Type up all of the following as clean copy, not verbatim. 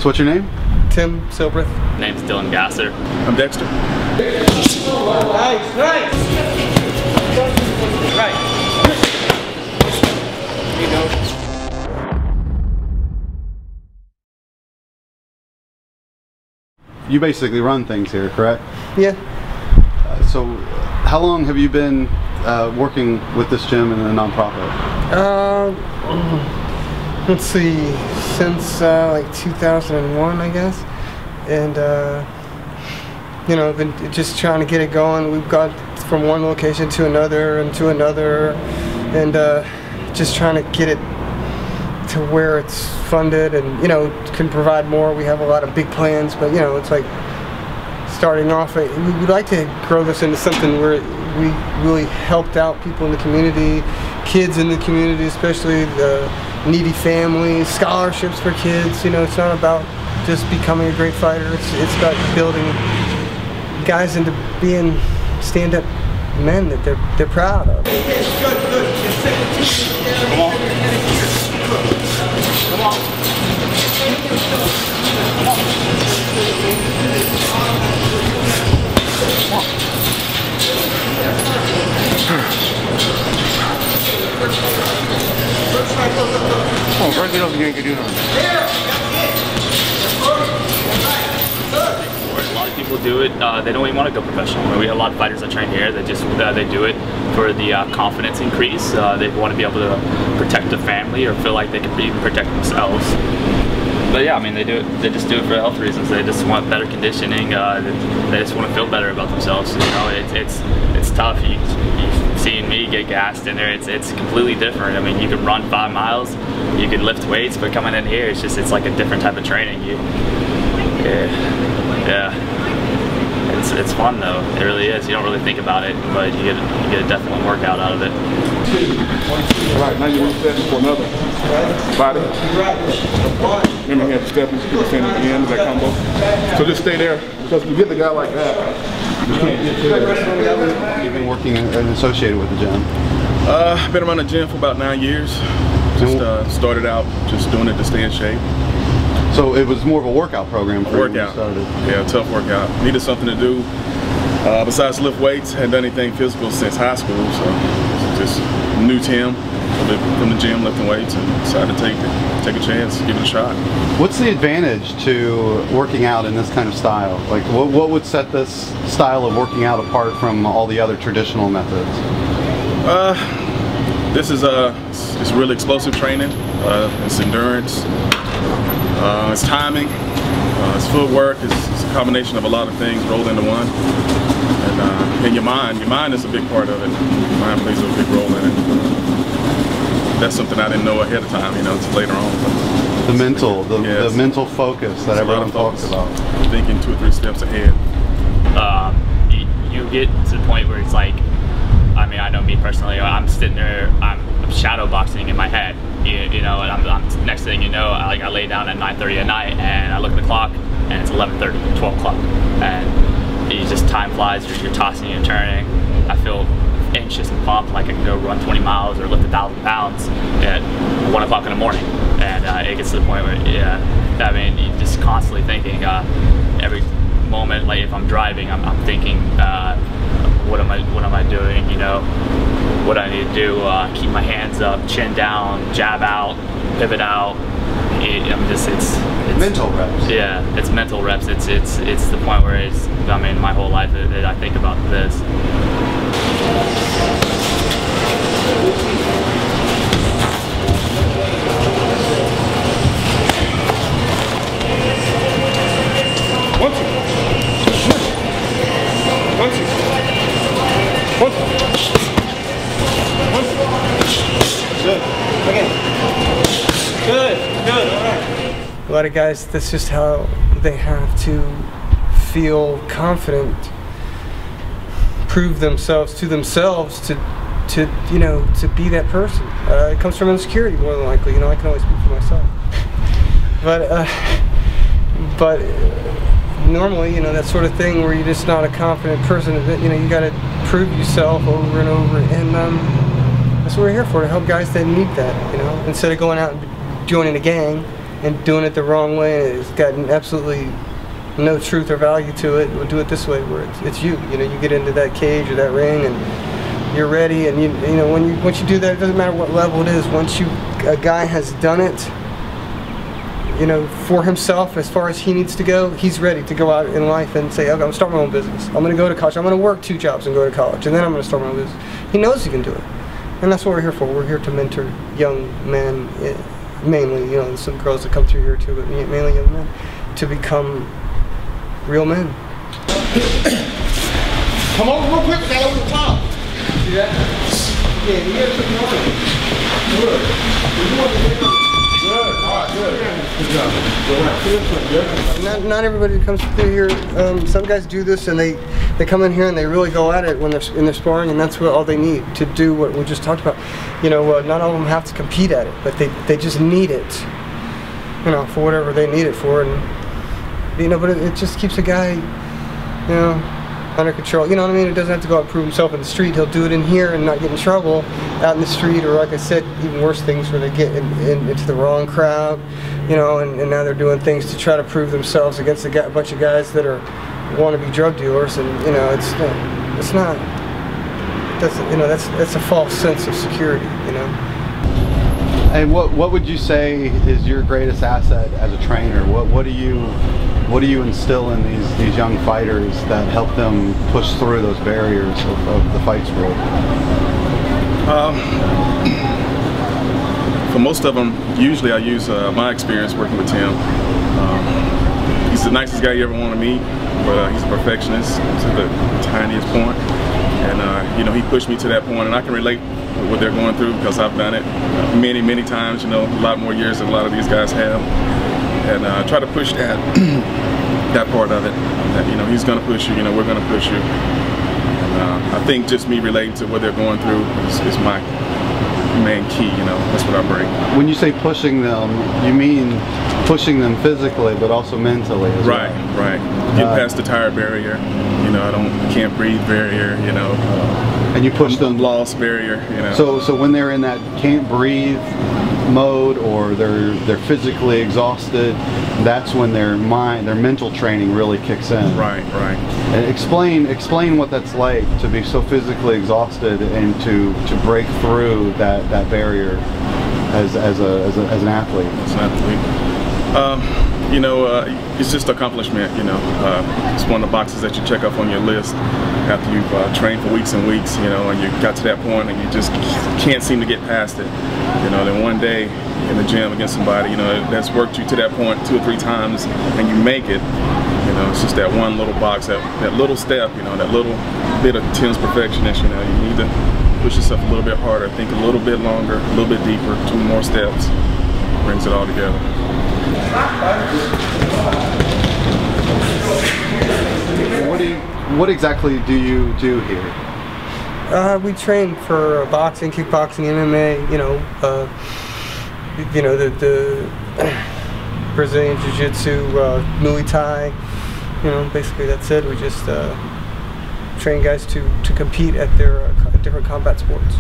what's your name? Tim Silbreth. Name's Dylan Gasser. I'm Dexter. Nice, nice. Right. You know. You basically run things here, correct? Yeah. So how long have you been working with this gym and a nonprofit? Let's see, since like 2001, I guess. And you know, been just trying to get it going. We've got from one location to another and to another, and just trying to get it to where it's funded and, you know, can provide more. We have a lot of big plans, but, you know, it's like starting off, we'd like to grow this into something where we really helped out people in the community, kids in the community, especially the needy families, scholarships for kids. You know, it's not about just becoming a great fighter. It's about building guys into being stand-up men that they're proud of. Come on. Come on. Oh, break it up again, you can do that. A lot of people do it, they don't even want to go professional. I mean, we have a lot of fighters that train here that just they do it for the confidence increase. They want to be able to protect the family or feel like they can even protect themselves. But yeah, I mean, they just do it for health reasons. They just want better conditioning. They just want to feel better about themselves. You know, it's tough. You've seen me get gassed in there. It's completely different. I mean, you can run 5 miles, you can lift weights, but coming in here, it's like a different type of training. It's fun though. It really is. You don't really think about it, but you get a definite workout out of it. All right, now you're stepping for another body. Remember, you have to step into the end of that combo. So just stay there, because if you get the guy like that, you can't get to it. You've been working and associated with the gym? I've been around the gym for about 9 years. Just started out just doing it to stay in shape. So it was more of a workout program for you when you started? Yeah, tough workout. Needed something to do besides lift weights. Hadn't done anything physical since high school, so just new Tim from the gym lifting weights, and decided to take a chance, give it a shot. What's the advantage to working out in this kind of style? Like, what would set this style of working out apart from all the other traditional methods? This is it's really explosive training. It's endurance. It's timing, it's footwork, it's a combination of a lot of things rolled into one. And your mind is a big part of it. Your mind plays a big role in it. That's something I didn't know ahead of time, you know, until later on. The mental focus that everyone talks about. Thinking 2 or 3 steps ahead. You get to the point where it's like, I mean, I know me personally, I'm sitting there, I'm shadow boxing in my head. You know, and I'm next thing you know, I lay down at 9:30 at night, and I look at the clock, and it's 11:30, 12 o'clock, and you just time flies. You're tossing and turning. I feel anxious and pumped, like I can go run 20 miles or lift 1,000 pounds at 1 o'clock in the morning, and it gets to the point where, yeah, I mean, you're just constantly thinking. Every moment, like if I'm driving, I'm thinking, what am I doing? You know, what I need to do, keep my hands up, chin down, jab out, pivot out. It's mental reps. Yeah, it's mental reps. It's the point where I mean, my whole life that I think about this. A lot of guys, that's just how they have to feel confident, prove themselves to themselves to you know, to be that person. It comes from insecurity more than likely. You know, I can always speak for myself. But normally, you know, that sort of thing where you're just not a confident person, you know, you got to prove yourself over and over, and that's what we're here for, to help guys that need that, you know, instead of going out and joining a gang and doing it the wrong way, and it's got absolutely no truth or value to it. We'll do it this way, where it's you. You know, you get into that cage or that ring, and you're ready. And you know, once you do that, it doesn't matter what level it is. Once a guy has done it, you know, for himself, as far as he needs to go, he's ready to go out in life and say, okay, I'm gonna start my own business. I'm gonna go to college. I'm gonna work 2 jobs and go to college, and then I'm gonna start my own business. He knows he can do it, and that's what we're here for. We're here to mentor young men, mainly, you know, some girls that come through here too, but mainly young men, to become real men. Come over real quick, we got over the top. See that? Yeah, you gotta put more in. Good. Good. All right, good. Good job. Not everybody comes through here. Some guys do this, and they come in here and they really go at it when they're in their sparring, and that's what all they need to do what we just talked about. You know, not all of them have to compete at it, but they just need it. You know, for whatever they need it for, and you know, but it just keeps a guy, you know, under control. You know what I mean? It doesn't have to go out and prove himself in the street. He'll do it in here and not get in trouble out in the street, or like I said, even worse things where they get into the wrong crowd, you know, and now they're doing things to try to prove themselves against a bunch of guys that are wannabe drug dealers, and you know, it's not. You know, that's a false sense of security, you know. And what would you say is your greatest asset as a trainer? What do you instill in these young fighters that help them push through those barriers of the fight sport? For most of them, usually I use my experience working with Tim. He's the nicest guy you ever want to meet, but he's a perfectionist to the tiniest point. And you know, he pushed me to that point, and I can relate with what they're going through because I've done it many times. You know, a lot more years than a lot of these guys have, and try to push that that part of it. That, you know, he's going to push you. You know, we're going to push you. And I think just me relating to what they're going through is my main key. You know, that's what I bring. When you say pushing them, you mean pushing them physically, but also mentally as well. Right. Get past the tire barrier. You know, can't breathe barrier. You know, and you push them. Lost barrier. You know. So when they're in that can't breathe mode, or they're physically exhausted, that's when their mental training really kicks in. Right. And explain what that's like to be so physically exhausted and to break through that barrier as an athlete. As an athlete. You know, it's just accomplishment. You know, it's one of the boxes that you check off on your list after you've trained for weeks and weeks. You know, and you got to that point and you just can't seem to get past it. You know, then one day in the gym against somebody, you know, that's worked you to that point 2 or 3 times, and you make it. You know, it's just that one little box, that little step. You know, that little bit of Tim's perfectionist. You know, you need to push yourself a little bit harder, think a little bit longer, a little bit deeper, 2 more steps, brings it all together. What exactly do you do here? We train for boxing, kickboxing, MMA. You know, the Brazilian Jiu-Jitsu, Muay Thai. You know, basically that's it. We just train guys to compete at their different combat sports.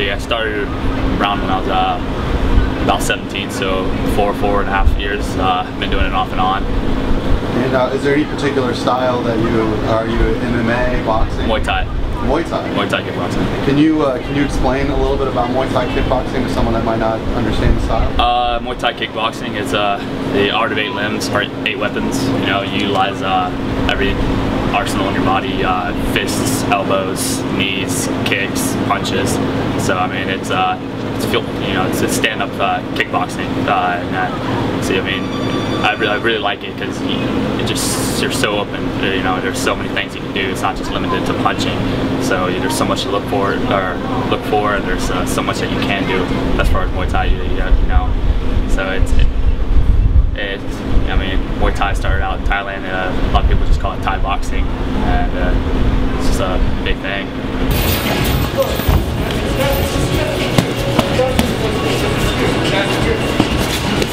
I started around when I was about 17, so 4.5 years. Been doing it off and on. And is there any particular style that are you MMA, boxing? Muay Thai. Muay Thai. Muay Thai kickboxing. Can you explain a little bit about Muay Thai kickboxing to someone that might not understand the style? Muay Thai kickboxing is the art of 8 limbs, or 8 weapons. You know, you utilize every arsenal in your body: fists, elbows, knees, kicks, punches. So I mean, it's stand-up kickboxing. So I mean, I really like it because you're so open. You know, there's so many things you can do. It's not just limited to punching. So there's so much to look for, and there's so much that you can do as far as Muay Thai. You know, so I mean, Muay Thai started out in Thailand. A lot of people just call it Thai boxing, and it's just a big thing. That's good.